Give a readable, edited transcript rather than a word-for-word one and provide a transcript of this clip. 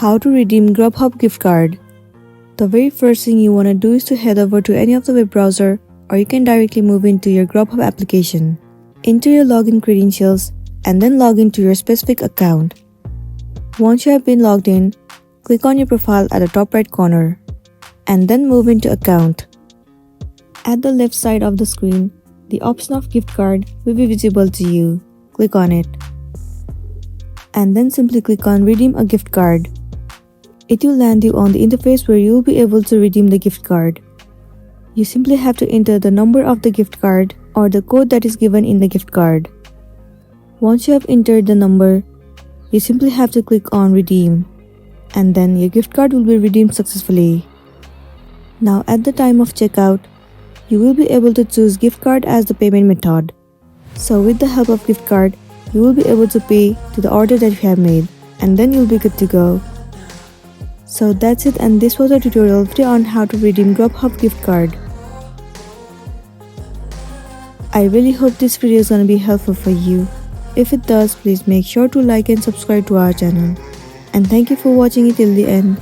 How to redeem GrubHub gift card. The very first thing you want to do is to head over to any of the web browser, or you can directly move into your GrubHub application. Enter your login credentials and then log into your specific account. Once you have been logged in, click on your profile at the top right corner and then move into account. At the left side of the screen, the option of gift card will be visible to you. Click on it and then simply click on redeem a gift card. It will land you on the interface where you will be able to redeem the gift card. You simply have to enter the number of the gift card or the code that is given in the gift card. Once you have entered the number, you simply have to click on redeem and then your gift card will be redeemed successfully. Now at the time of checkout, you will be able to choose gift card as the payment method. So with the help of gift card, you will be able to pay to the order that you have made and then you'll be good to go. So that's it, and this was a tutorial video on how to redeem GrubHub gift card. I really hope this video is gonna be helpful for you. If it does, please make sure to like and subscribe to our channel. And thank you for watching it till the end.